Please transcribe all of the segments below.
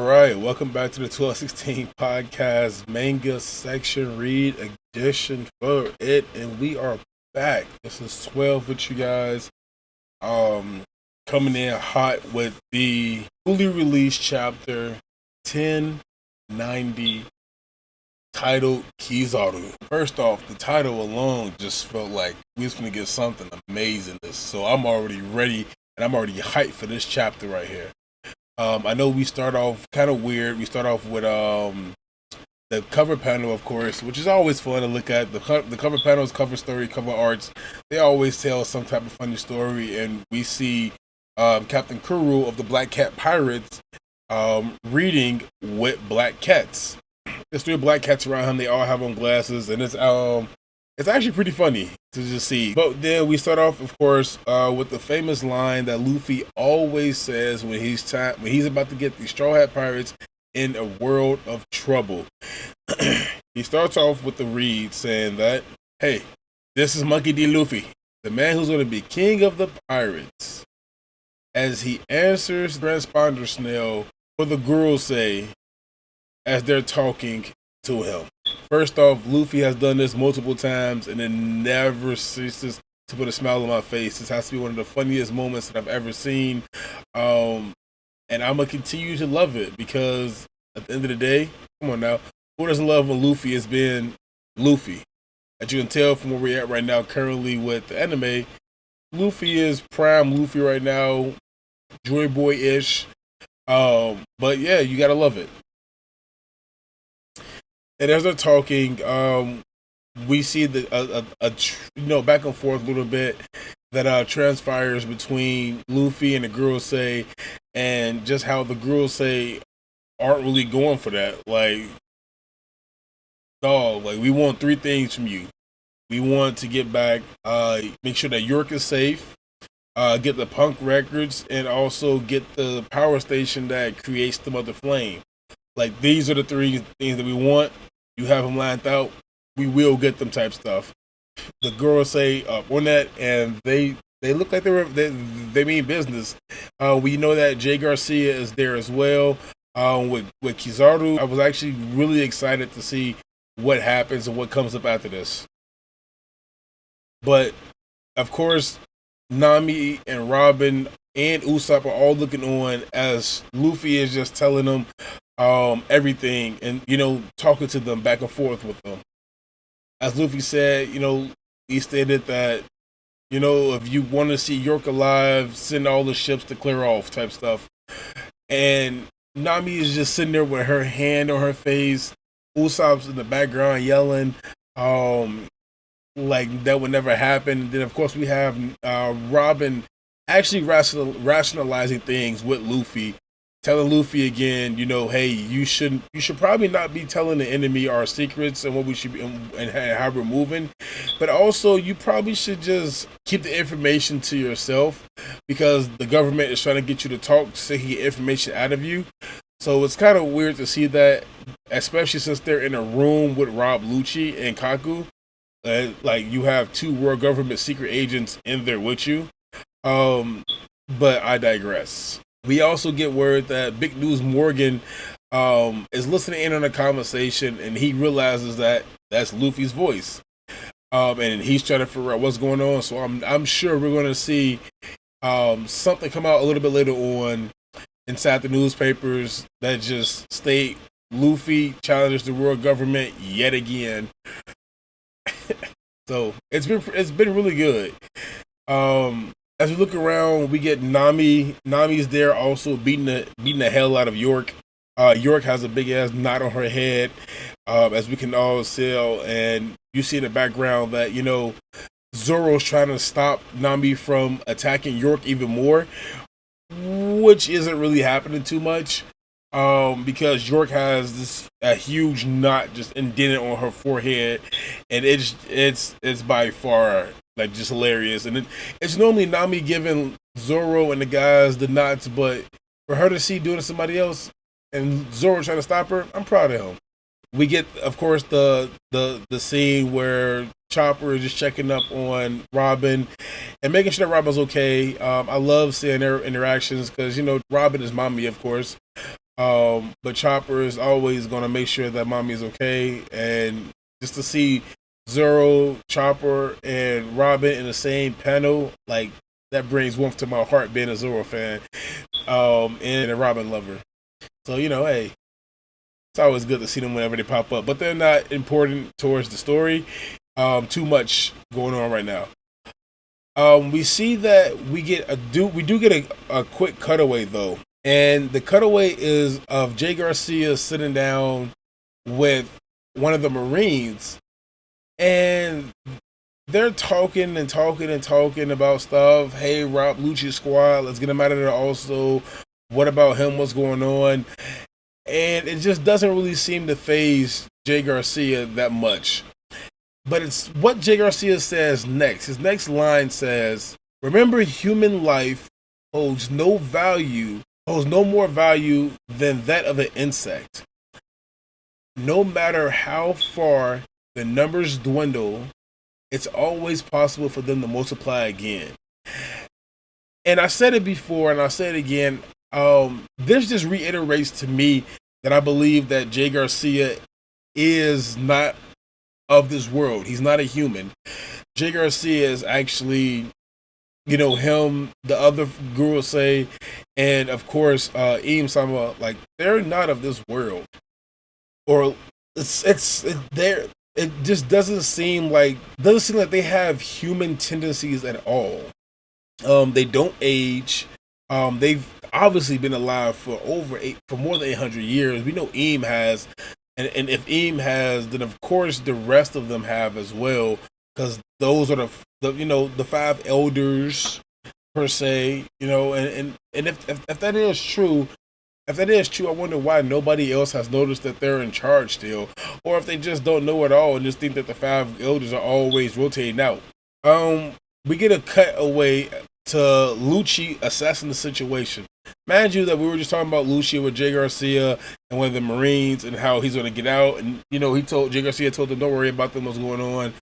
right, welcome back to the 1216 podcast manga section read edition for it, and we are back. This is 12 with you guys, coming in hot with the fully released chapter 1090 titled Kizaru. First off, the title alone just felt like we was gonna get something amazing. So I'm already ready and I'm already hyped for this chapter right here. I know we start off kind of weird. We start off with the cover panel, of course, which is always fun to look at. The cover panels, cover story, cover arts, they always tell some type of funny story. And we see Captain Kuru of the Black Cat Pirates reading with black cats. There's three black cats around him. They all have on glasses, and it's actually pretty funny to just see. But then we start off, of course, with the famous line that Luffy always says when he's about to get the Straw Hat Pirates in a world of trouble. He starts off with the read saying that, "Hey, this is Monkey D. Luffy, the man who's going to be king of the pirates." As he answers transponder snail for the girls say as they're talking to him. First off, Luffy has done this multiple times and it never ceases to put a smile on my face. This has to be one of the funniest moments that I've ever seen. And I'm going to continue to love it because at the end of the day, come on now, who doesn't love when Luffy has been Luffy? As you can tell from where we're at right now currently with the anime, Luffy is prime Luffy right now, Joy Boy-ish. But yeah, you got to love it. And as they're talking, we see the back and forth a little bit that transpires between Luffy and the girls say, and just how the girls say aren't really going for that. Like, dog, like we want three things from you. We want to get back, make sure that York is safe, get the punk records, and also get the power station that creates the Mother Flame. Like, these are the three things that we want. You have them lined out. We will get them type stuff. The girls say on that, and they look like they mean business. We know that Jay Garcia is there as well with Kizaru. I was actually really excited to see what happens and what comes up after this. But of course, Nami and Robin and Usopp are all looking on as Luffy is just telling them everything and, talking to them back and forth with them. As Luffy said, he stated that, if you want to see York alive, send all the ships to clear off type stuff. And Nami is just sitting there with her hand on her face. Usopp's in the background yelling, like that would never happen. And then, of course, we have Robin actually rationalizing things with Luffy, telling Luffy again, hey, you should probably not be telling the enemy our secrets and what we should be and how we're moving, but also you probably should just keep the information to yourself because the government is trying to get you to talk so he get information out of you. So it's kind of weird to see that, especially since they're in a room with Rob Lucci and Kaku. Like, you have two world government secret agents in there with you. But I digress. We also get word that Big News Morgan is listening in on a conversation, and he realizes that that's Luffy's voice. And he's trying to figure out what's going on. So I'm sure we're going to see something come out a little bit later on inside the newspapers that just state Luffy challenges the world government yet again. So it's been really good. As we look around, we get Nami. Nami's there also beating the hell out of York. York has a big ass knot on her head, as we can all see. And you see in the background that, Zoro's trying to stop Nami from attacking York even more, which isn't really happening too much. Because York has a huge knot just indented on her forehead, and it's by far like just hilarious. And it's normally Nami giving Zoro and the guys the knots, but for her to see doing to somebody else and Zoro trying to stop her, I'm proud of him. We get, of course, the scene where Chopper is just checking up on Robin and making sure that Robin's okay. I love seeing their interactions because, Robin is mommy, of course. But Chopper is always going to make sure that mommy is okay. And just to see Zoro, Chopper, and Robin in the same panel, like, that brings warmth to my heart being a Zoro fan, and a Robin lover. So, hey, it's always good to see them whenever they pop up. But they're not important towards the story. Too much going on right now. We see that we do get a quick cutaway though, and the cutaway is of Jay Garcia sitting down with one of the Marines, and they're talking and talking and talking about stuff. Hey, Rob Lucci squad, let's get him out of there. Also, what about him? What's going on? And it just doesn't really seem to phase Jay Garcia that much. But it's what Jay Garcia says next. His next line says, "Remember, human life holds no more value than that of an insect. No matter how far the numbers dwindle, it's always possible for them to multiply again." And I said it before, and I'll say it again. This just reiterates to me that I believe that Jay Garcia is not of this world. He's not a human. Jay Garcia is actually, him, the other guru say, and of course, Im Sama, like, they're not of this world. Or it just doesn't seem like they have human tendencies at all. They don't age. They've obviously been alive for more than 800 years. We know Im has, and if Im has, then of course the rest of them have as well, because those are the five elders per se. And if that is true. If that is true, I wonder why nobody else has noticed that they're in charge still, or if they just don't know at all and just think that the five elders are always rotating out. We get a cut away to Lucci assessing the situation. Mind you that we were just talking about Lucci with Jay Garcia and one of the Marines and how he's going to get out, and Jay Garcia told them don't worry about them, what's going on.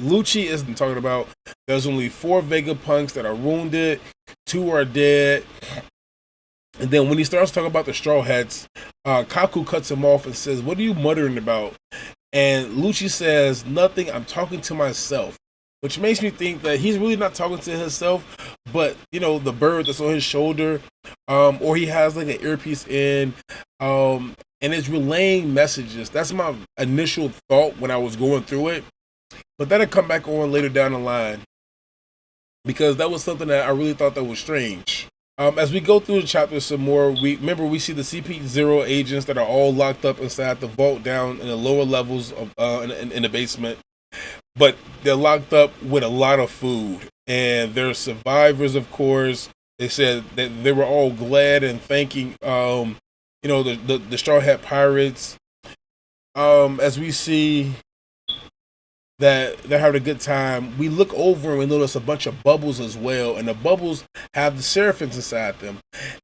Lucci isn't talking about there's only 4 Vegapunks that are wounded, 2 are dead. And then when he starts talking about the Straw Hats, Kaku cuts him off and says, "What are you muttering about?" And Lucci says, "Nothing, I'm talking to myself." Which makes me think that he's really not talking to himself, but, the bird that's on his shoulder, or he has like an earpiece in, and it's relaying messages. That's my initial thought when I was going through it. But that'll come back on later down the line, because that was something that I really thought that was strange. As we go through the chapter some more, we see the CP0 agents that are all locked up inside the vault down in the lower levels of in the basement, but they're locked up with a lot of food, and they're survivors, of course. They said that they were all glad and thanking, the Straw Hat Pirates. As we see that they're having a good time, we look over and we notice a bunch of bubbles as well, and the bubbles have the Seraphins inside them,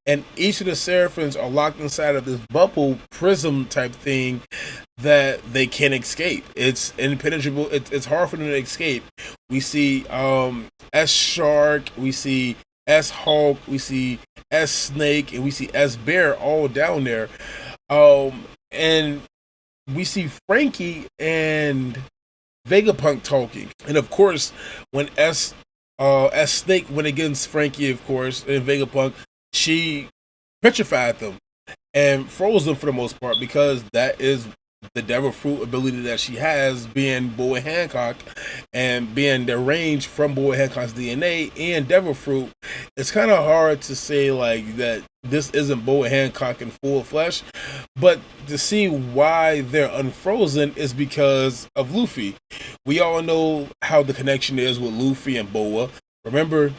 and each of the Seraphins are locked inside of this bubble prism type thing that they can't escape. It's impenetrable. It's hard for them to escape. We see S Shark, we see S Hulk, we see S Snake, and we see S Bear all down there, and we see Frankie and Vegapunk talking, and of course, when S Snake went against Frankie, of course, and Vegapunk, she petrified them and froze them for the most part, because that is the devil fruit ability that she has, being Boy Hancock and being deranged from Boy Hancock's DNA and devil fruit. It's kind of hard to say like that this isn't Boy Hancock in full flesh, but to see why they're unfrozen is because of Luffy. We all know how the connection is with Luffy and Boa. Remember,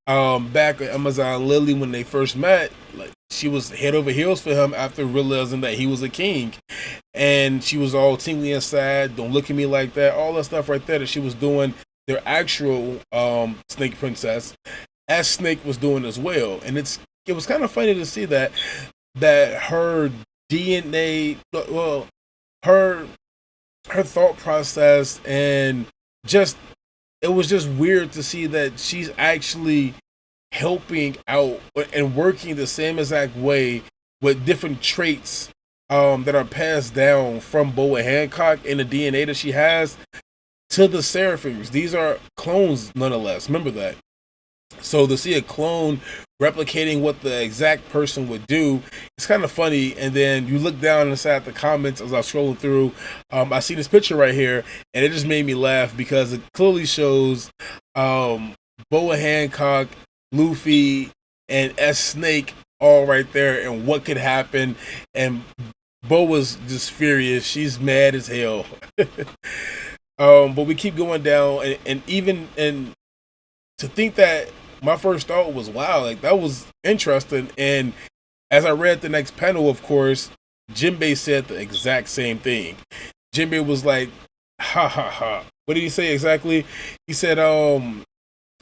back at Amazon Lily when they first met, like, she was head over heels for him after realizing that he was a king, and she was all tingly inside, don't look at me like that, all that stuff right there that she was doing, their actual Snake Princess, as Snake was doing as well. And it was kind of funny to see that her DNA, well, her thought process, and just, it was just weird to see that she's actually helping out and working the same exact way with different traits that are passed down from Boa Hancock and the DNA that she has to the Seraphims. These are clones, nonetheless. Remember that. So to see a clone replicating what the exact person would do, it's kind of funny. And then you look down inside the comments as I was scrolling through. I see this picture right here, and it just made me laugh because it clearly shows Boa Hancock, Luffy, and S Snake all right there, and what could happen. And Boa's just furious. She's mad as hell. But we keep going down, and even to think that my first thought was, wow, like that was interesting. And as I read the next panel, of course, Jinbei said the exact same thing. Jinbei was like, ha ha ha. What did he say exactly? He said,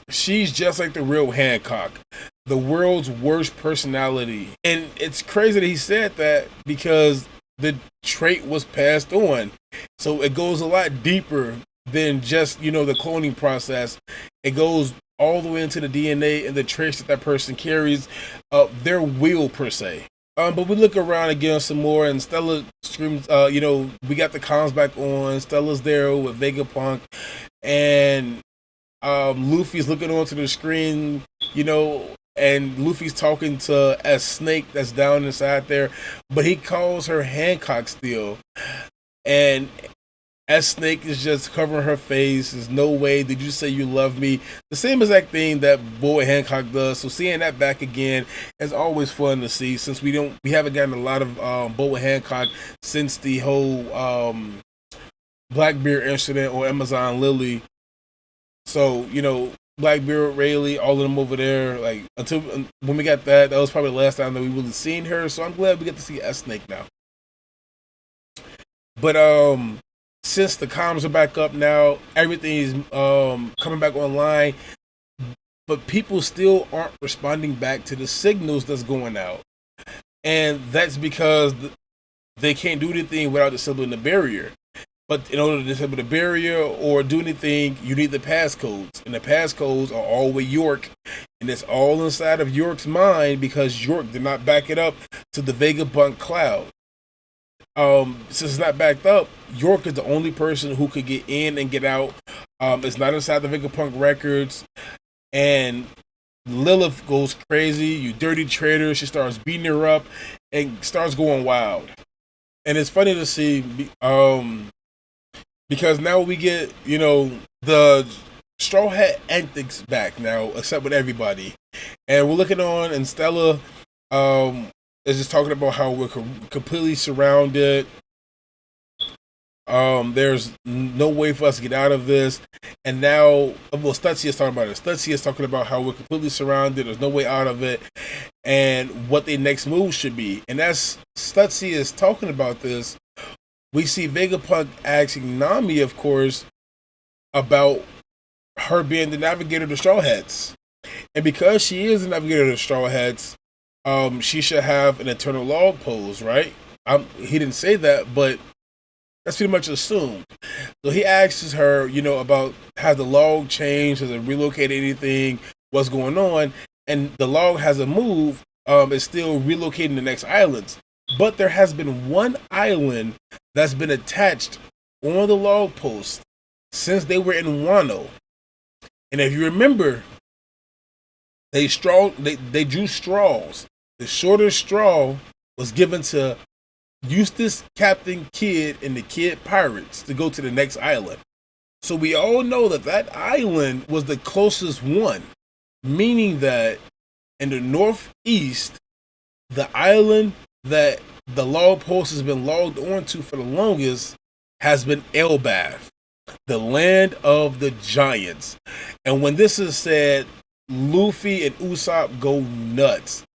she's just like the real Hancock, the world's worst personality. And it's crazy that he said that because the trait was passed on. So it goes a lot deeper than just, the cloning process. It goes all the way into the DNA and the traits that person carries, their will per se. But we look around again some more, and Stella screams, we got the comms back on. Stella's there with Vegapunk, and Luffy's looking onto the screen, and Luffy's talking to a snake that's down inside there, but he calls her Hancock still. And as Snake is just covering her face. There's no way. Did you say you love me? The same exact thing that Boy Hancock does. So seeing that back again is always fun to see. Since we haven't gotten a lot of Boy Hancock since the whole Blackbeard incident or Amazon Lily. So Blackbeard, Rayleigh, all of them over there. Like until when we got that was probably the last time that we really seen her. So I'm glad we get to see S Snake now. But since the comms are back up now, everything is coming back online, but people still aren't responding back to the signals that's going out. And that's because they can't do anything without disabling the barrier. But in order to disable the barrier or do anything, you need the passcodes. And the passcodes are all with York. And it's all inside of York's mind because York did not back it up to the Vegapunk cloud. Since it's not backed up, York is the only person who could get in and get out. It's not inside the Vegapunk records. And Lilith goes crazy. You dirty traitor. She starts beating her up and starts going wild. And it's funny to see because now we get, the Straw Hat antics back now, except with everybody. And we're looking on, and Stella is just talking about how we're completely surrounded. There's no way for us to get out of this. And now, Stutzy is talking about it. Stutzy is talking about how we're completely surrounded. There's no way out of it. And what their next move should be. And as Stutzy is talking about this, we see Vegapunk asking Nami, of course, about her being the navigator of the Straw Hats. And because she is the navigator of the Straw Hats, she should have an eternal log pose, right? He didn't say that, but that's pretty much assumed. So he asks her, about has the log changed, has it relocated anything, what's going on, and the log has a move. It's still relocating the next islands, but there has been one island that's been attached on the log post since they were in Wano. And if you remember, they drew straws. The shortest straw was given to Eustace, Captain Kidd, and the Kid Pirates to go to the next island. So we all know that island was the closest one, meaning that in the northeast, the island that the log post has been logged onto for the longest has been Elbaf, the land of the giants. And when this is said, Luffy and Usopp go nuts.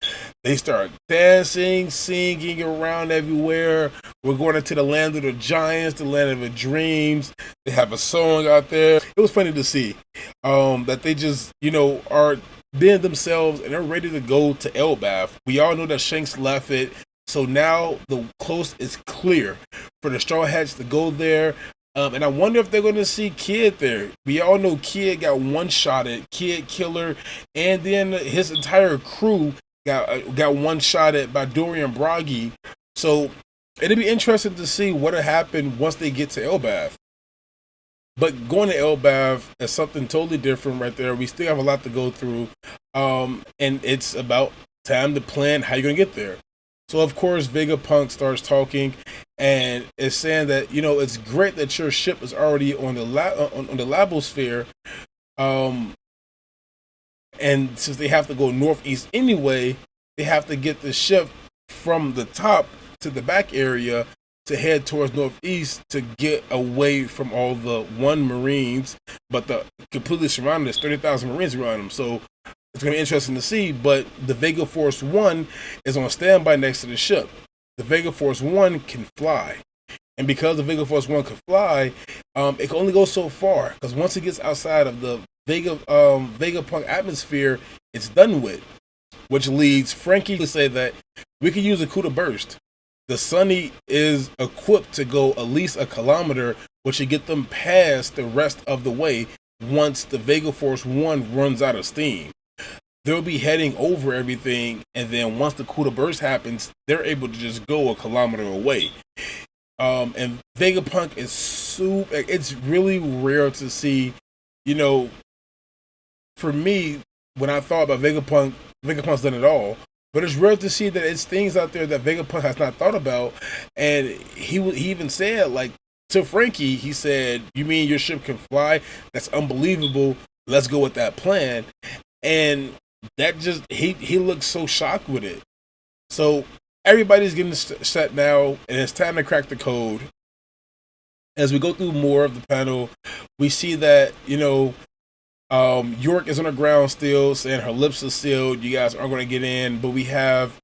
They start dancing, singing around everywhere. We're going into the land of the giants, the land of the dreams. They have a song out there. It was funny to see that they just, are being themselves and they're ready to go to Elbaf. We all know that Shanks left it. So now the coast is clear for the Straw Hats to go there. And I wonder if they're going to see Kid there. We all know Kid got one-shotted, Kid Killer, and then his entire crew got one shot at by Dorian Bragi. So it'll be interesting to see what'll happen once they get to Elbath. But going to Elbath is something totally different right there. We still have a lot to go through. And it's about time to plan how you're going to get there. So, of course, Vegapunk starts talking and is saying that, it's great that your ship is already on the on the Labosphere. And since they have to go northeast anyway, they have to get the ship from the top to the back area to head towards northeast to get away from all the Marines, but the completely surrounded. There's 30,000 Marines around them, so it's going to be interesting to see. But the Vega Force 1 is on standby next to the ship. The Vega Force 1 can fly. And because the Vega Force 1 can fly, it can only go so far. Because once it gets outside of the Vegapunk atmosphere, it's done with. Which leads Frankie to say that we can use a Kuda burst. The Sunny is equipped to go at least a kilometer, which should get them past the rest of the way once the Vega Force 1 runs out of steam. They'll be heading over everything, and then once the Kuda burst happens, they're able to just go a kilometer away. And Vegapunk is super. It's really rare to see, for me, when I thought about Vegapunk's done it all. But it's rare to see that it's things out there that Vegapunk has not thought about. And he even said, like, to Frankie, he said, "You mean your ship can fly? That's unbelievable. Let's go with that plan." And that just, he looks so shocked with it. So everybody's getting set now, and it's time to crack the code. As we go through more of the panel, we see that, York is on the ground still, saying her lips are sealed. You guys aren't going to get in. But we have,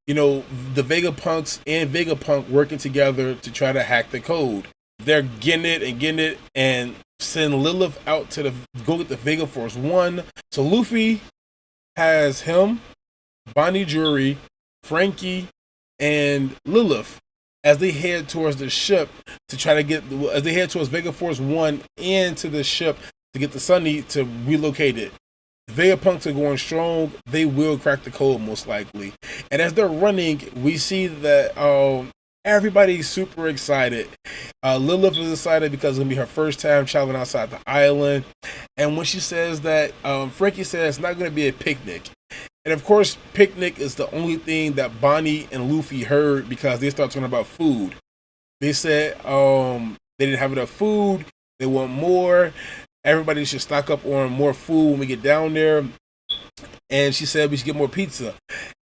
the Vegapunks and Vegapunk working together to try to hack the code. They're getting it, and send Lilith out to go get the Vega Force 1. So Luffy has him, Bonnie Jury, Frankie, and Lilith as they head towards the ship to try to as they head towards Vega Force 1 into the ship to get the Sunny to relocate it. Vegapunks are going strong. They will crack the code most likely. And as they're running, we see that everybody's super excited. Lilith is excited because it's going to be her first time traveling outside the island. And when she says that, Frankie says it's not going to be a picnic. And of course, picnic is the only thing that Bonnie and Luffy heard because they start talking about food. They said they didn't have enough food. They want more. Everybody should stock up on more food when we get down there. And she said we should get more pizza.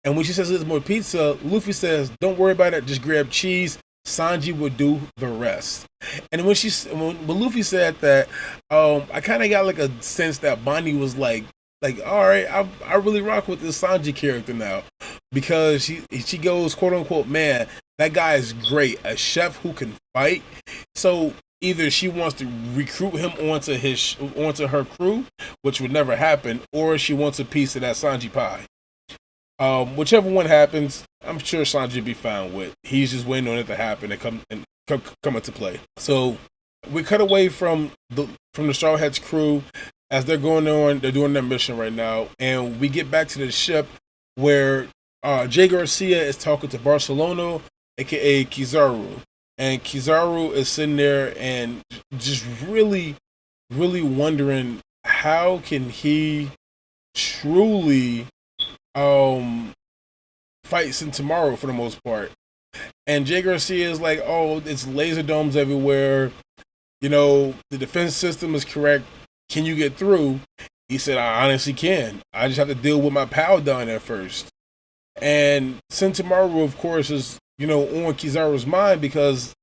And when she says there's more pizza, Luffy says, "Don't worry about it. Just grab cheese. Sanji will do the rest." And when Luffy said that, I kind of got like a sense that Bonnie was like, all right, I really rock with this Sanji character now, because she goes, quote unquote, "Man, that guy is great, a chef who can fight." So either she wants to recruit him onto her crew, which would never happen, or she wants a piece of that Sanji pie. Whichever one happens, I'm sure Sanji will be fine with. He's just waiting on it to happen and come into play. So we cut away from the Straw Hats crew as they're going on. They're doing their mission right now, and we get back to the ship where Jay Garcia is talking to Barcelona, aka Kizaru. And Kizaru is sitting there and just really, really wondering how can he truly fight Sentomaru for the most part. And Jay Garcia is like, "Oh, it's laser domes everywhere. The defense system is correct. Can you get through?" He said, "I honestly can. I just have to deal with my pal down there first." And Sentomaru, of course, is on Kizaru's mind because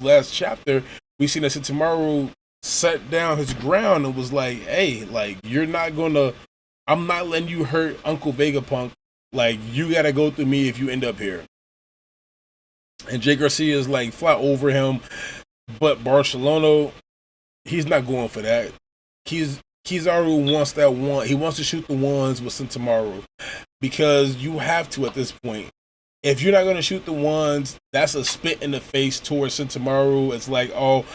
last chapter we seen that Sentomaru set down his ground and was like, "Hey, like, I'm not letting you hurt Uncle Vegapunk. Like, you gotta go through me if you end up here." And Jay Garcia is like, fly over him, but Barcelona, he's not going for that. Kizaru wants that one. He wants to shoot the ones with Sentomaru because you have to at this point. If you're not going to shoot the ones, that's a spit in the face towards Sentomaru. It's like, "Oh,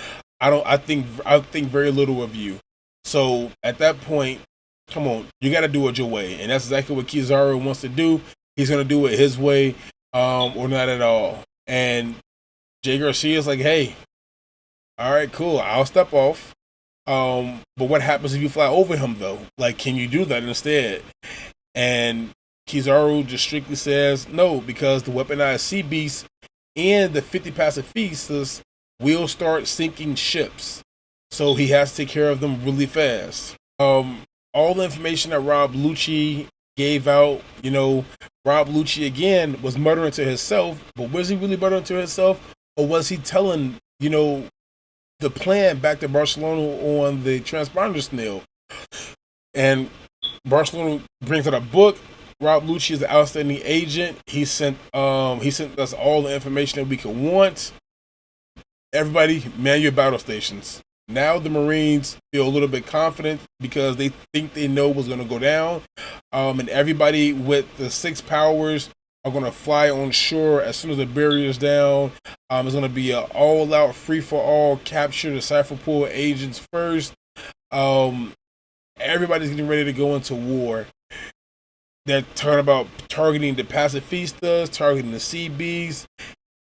I think very little of you." So at that point, Come on, you got to do it your way, and that's exactly what Kizaru wants to do. He's gonna do it his way, or not at all. And Jay Garcia's like, hey, all right, cool, I'll step off. But what happens if you fly over him though? Like, can you do that instead? And Kizaru just strictly says no, because the weaponized sea beasts and the 50 pacifistas will start sinking ships. So he has to take care of them really fast. All the information that Rob Lucci gave out, Rob Lucci again was muttering to himself, but was he really muttering to himself? Or was he telling, the plan back to Barcelona on the transpiring snail? And Barcelona brings out a book. Rob Lucci is an outstanding agent. He sent us all the information that we could want. Everybody, man your battle stations. Now the Marines feel a little bit confident because they think they know what's going to go down. And everybody with the 6 powers are going to fly on shore as soon as the barrier is down. It's going to be an all-out free-for-all, capture the Cypher Pool agents first. Everybody's getting ready to go into war. They're talking about targeting the pacifistas, targeting the sea beasts.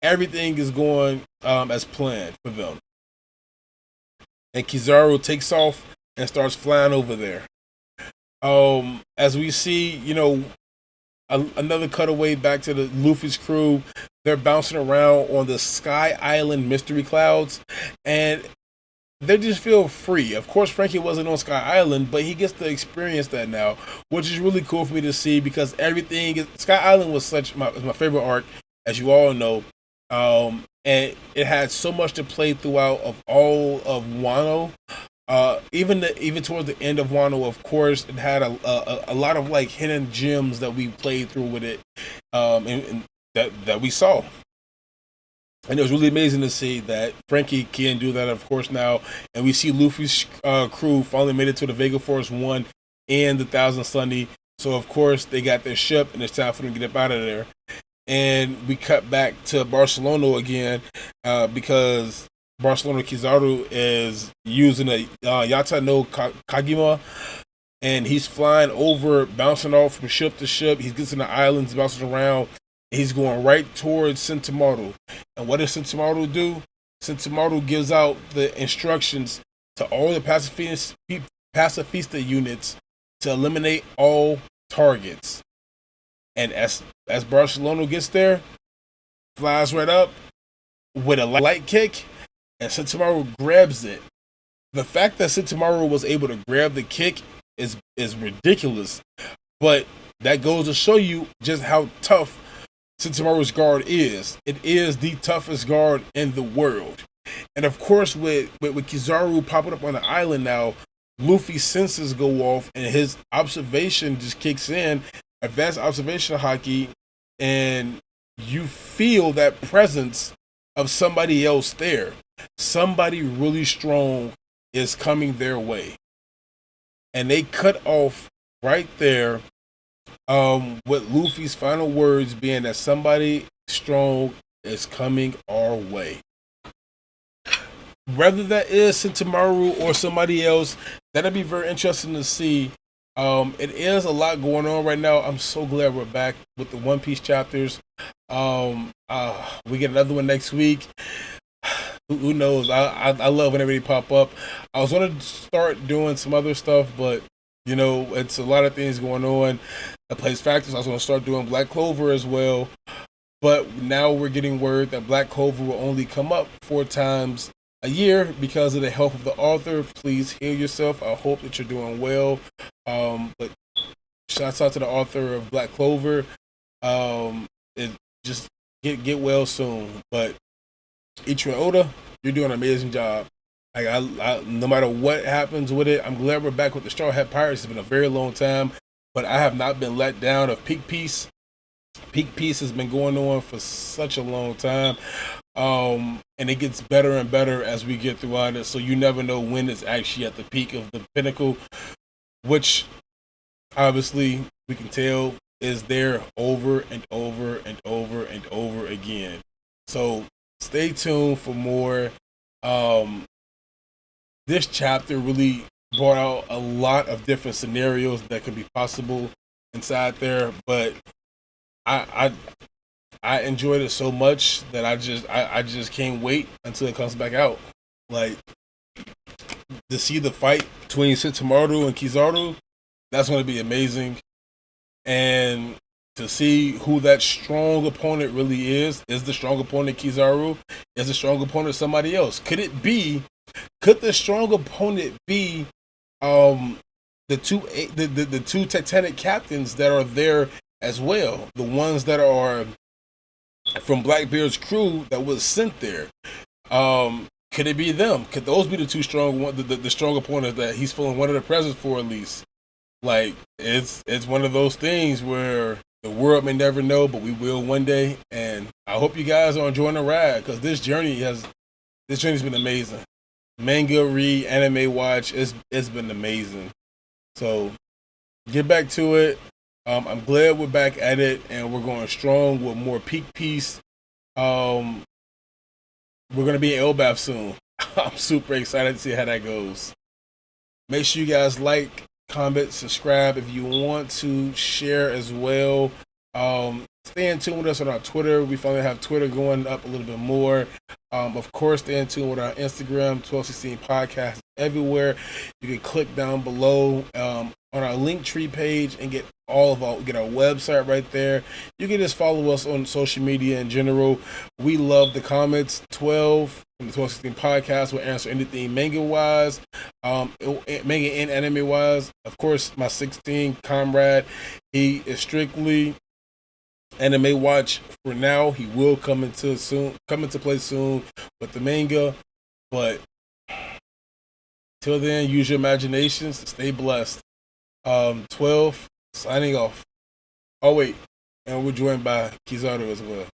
Everything is going as planned for them. And Kizaru takes off and starts flying over there. As we see, another cutaway back to the Luffy's crew. They're bouncing around on the Sky Island mystery clouds, and they just feel free. Of course, Frankie wasn't on Sky Island, but he gets to experience that now, which is really cool for me to see because Sky Island was my favorite arc, as you all know. And it had so much to play throughout of all of Wano. Even towards the end of Wano, of course, it had a lot of like hidden gems that we played through with it, and that we saw. And it was really amazing to see that Frankie can do that, of course, now. And we see Luffy's crew finally made it to the Vega Force 1 and the Thousand Sunny. So, of course, they got their ship, and it's time for them to get up out of there. And we cut back to Barcelona again because Barcelona Kizaru is using a Yata no Kagima. And he's flying over, bouncing off from ship to ship. He gets in the islands, bouncing around. He's going right towards Sentimaru. And what does Sentimaru do? Sentimaru gives out the instructions to all the pacifista units to eliminate all targets. And as Barcelona gets there, flies right up with a light kick, and Sentimaru grabs it. The fact that Sentimaru was able to grab the kick is ridiculous, but that goes to show you just how tough Sentimaru's guard is. It is the toughest guard in the world. And of course, with Kizaru popping up on the island now, Luffy's senses go off and his observation just kicks in, advanced observation haki, and you feel that presence of somebody else there. Somebody really strong is coming their way. And they cut off right there with Luffy's final words being that somebody strong is coming our way. Whether that is Sentimaru or somebody else, that'll be very interesting to see. It is a lot going on right now. I'm so glad we're back with the One Piece chapters. We get another one next week. Who knows? I love whenever they pop up. I was going to start doing some other stuff, but it's a lot of things going on. That plays factors. I was going to start doing Black Clover as well, but now we're getting word that Black Clover will only come up 4 times a year because of the health of the author. Please heal yourself. I hope that you're doing well. But shouts out to the author of Black Clover. Just get well soon. But Ichiro Oda, you're doing an amazing job. Like I no matter what happens with it, I'm glad we're back with the Straw Hat Pirates. It's been a very long time, but I have not been let down of Peak Piece. Peak Piece has been going on for such a long time. And it gets better and better as we get throughout it. So you never know when it's actually at the peak of the pinnacle, which obviously we can tell is there over and over and over and over again. So stay tuned for more. This chapter really brought out a lot of different scenarios that could be possible inside there. But I I enjoyed it so much that I just can't wait until it comes back out. Like to see the fight between Setsumaro and Kizaru, that's going to be amazing. And to see who that strong opponent really is the strong opponent Kizaru? Is the strong opponent somebody else? Could it be? Could the strong opponent be um the two Titanic captains that are there as well? The ones that are from Blackbeard's crew that was sent there. Could it be them? Could those be the two strong one, the strong opponents that he's feeling one of the presents for at least? Like it's one of those things where the world may never know, but we will one day. And I hope you guys are enjoying the ride because this journey's been amazing. Manga read, anime watch, it's been amazing. So get back to it. I'm glad we're back at it and we're going strong with more peak piece. Um, we're gonna be in Elbath soon. I'm super excited to see how that goes. Make sure you guys like, comment, subscribe if you want to share as well. Stay in tune with us on our Twitter. We finally have Twitter going up a little bit more. Of course, stay in tune with our Instagram, 1216 Podcast everywhere. You can click down below on our Linktree page and get get our website right there. You can just follow us on social media in general. We love the comments. 12 from the 1216 Podcast will answer anything manga wise, manga and anime wise. Of course, my 16 comrade, he is strictly anime watch for now. He will come into play soon with the manga, but till then, use your imaginations. Stay blessed. 12 signing off. Oh wait, and we're joined by Kizaru as well.